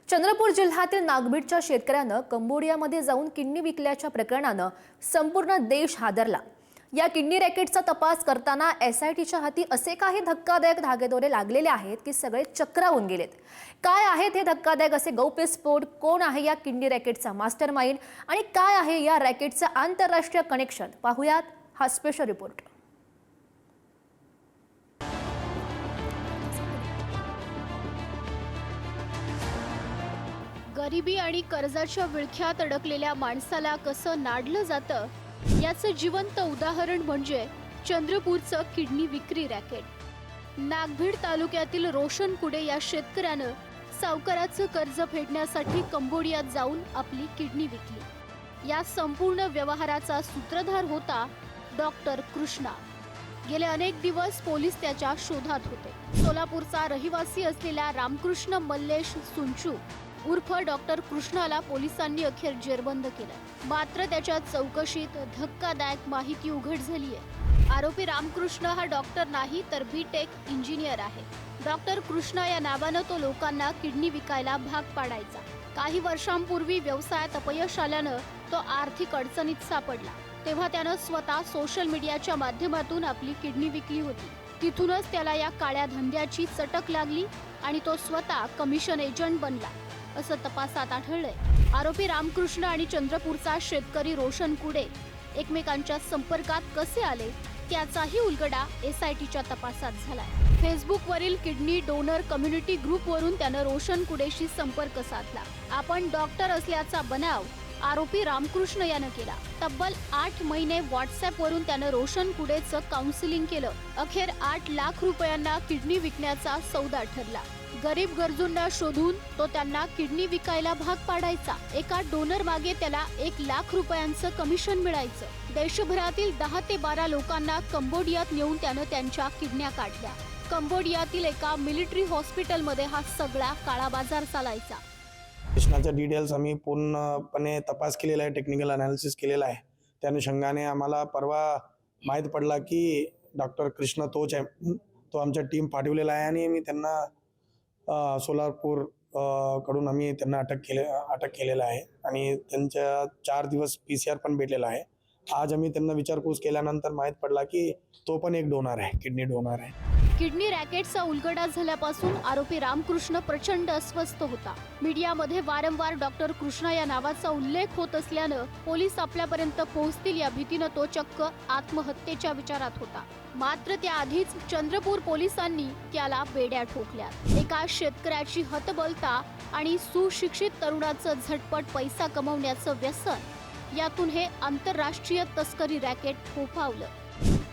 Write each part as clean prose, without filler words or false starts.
चंद्रपूर जिल्ह्यातील नागभीडच्या शेतकऱ्यानं कंबोडियामध्ये जाऊन किडनी विकल्याच्या प्रकरणानं संपूर्ण देश हादरला। या किडनी रॅकेटचा तपास करताना एसआयटीच्या हाती असे काही धक्कादायक धागेदोरे लागलेले आहेत की सगळे चक्रावून गेलेत। काय आहेत हे धक्कादायक असे गौप्यस्फोट, कोण आहे या किडनी रॅकेटचा मास्टरमाइंड आणि काय आहे या रॅकेटचं आंतरराष्ट्रीय कनेक्शन, पाहूयात हा स्पेशल रिपोर्ट। गरिबी आणि कर्जाच्या विळख्यात अडकलेल्या माणसाला कसं नाडलं जातं याचं जिवंत उदाहरण म्हणजे चंद्रपूरचं किडनी विक्री रॅकेट। नागभीड तालुक्यातील रोशन कुडे या शेतकऱ्यानं सावकाराचं कर्ज फेडण्यासाठी कंबोडियात जाऊन आपली किडनी विकली। या संपूर्ण व्यवहाराचा सूत्रधार होता डॉक्टर कृष्णा। गेले अनेक दिवस पोलीस त्याच्या शोधात होते। सोलापूरचा रहिवासी असलेल्या रामकृष्ण मल्लेश सुंचू उर्फ डॉक्टर कृष्णाला पोलिसांनी अखेर जेरबंद केलं। मात्र त्याच्या चौकशीत धक्कादायक माहिती उघड झाली आहे। आरोपी रामकृष्ण हा डॉक्टर नाही तर बीटेक इंजिनियर आहे। डॉक्टर कृष्णा या नावानं तो लोकांना किडनी विकायला भाग पाडायचा। काही वर्षांपूर्वी व्यवसायात अपयश आल्यानं तो आर्थिक अडचणीत सापडला। तेव्हा त्यानं स्वतः सोशल मीडियाच्या माध्यमातून आपली किडनी विकली होती। तिथूनच त्याला या काळ्या धंद्याची चटक लागली आणि तो स्वतः कमिशन एजंट बनला असं तपासात आढळलंय। आरोपी रामकृष्ण आणि चंद्रपूरचा शेतकरी रोशन कुडे एकमेकांच्या संपर्कात कसे आले त्याचाही उलगडा एसआयटीच्या तपासात झालाय। फेसबुकवरील किडनी डोनर कम्युनिटी ग्रुपवरून त्यानं रोशन कुडेशी संपर्क साधला। आपण डॉक्टर असल्याचा बनाव आरोपी रामकृष्ण यानं केला। तब्बल 8 महिने व्हॉट्सअपवरून त्यानं रोशन कुडेचं काउन्सिलिंग केलं। अखेर 8 लाख रुपयांना किडनी विकण्याचा सौदा ठरला। गरीब गरजूंना शोधून तो त्यांना किडनी विकायला भाग पाडायचा। एका डोनर मागे त्याला 1 लाख रुपयांचं कमिशन मिळायचं। देशभरातील 10 ते 12 लोकांना कंबोडियात नेऊन त्यानं त्यांच्या किडन्या काढल्या। कंबोडियातील एका मिलिटरी हॉस्पिटलमध्ये हा सगळा काळा बाजार चालायचा। कृष्णाच्या डिटेल्स आम्ही पूर्णपणे तपास केलेला आहे, टेक्निकल अनालिसिस केलेला आहे। त्या अनुषंगाने आम्हाला परवा माहीत पडला की डॉक्टर कृष्ण तोच आहे। तो आमच्या टीम पाठवलेला आहे आणि मी त्यांना सोलापूर कडून आम्ही त्यांना अटक केलेला आहे आणि त्यांच्या 4 दिवस PCR पण भेटलेला आहे। आज आम्ही त्यांना विचारपूस केल्यानंतर माहीत पडला की तो पण एक डोनर आहे, किडनी डोनर आहे। किडनी रॅकेटचा उलगडा झाल्यापासून आरोपी रामकृष्ण प्रचंड अस्वस्थ होता। मीडियामध्ये वारंवार डॉक्टर कृष्णा या नावाचा उल्लेख होत असल्यानं पोलीस आपल्यापर्यंत पोहोचतील या भीतीनं तो चक्क आत्महत्येच्या विचारात होता। मात्र त्याआधीच चंद्रपूर पोलिसांनी त्याला बेड्या ठोकल्या। एका शेतकऱ्याची हतबलता आणि सुशिक्षित तरुणाचं झटपट पैसा कमवण्याचं व्यसन, यातून हे आंतरराष्ट्रीय तस्करी रॅकेट फोफावलं।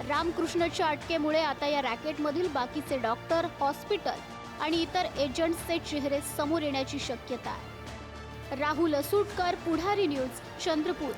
रामकृष्णच्या अटकेमुळे आता या रॅकेटमधील बाकीचे डॉक्टर, हॉस्पिटल आणि इतर एजंट्सचे चेहरे समोर येण्याची शक्यता आहे। राहुल असुटकर, पुढारी न्यूज, चंद्रपूर।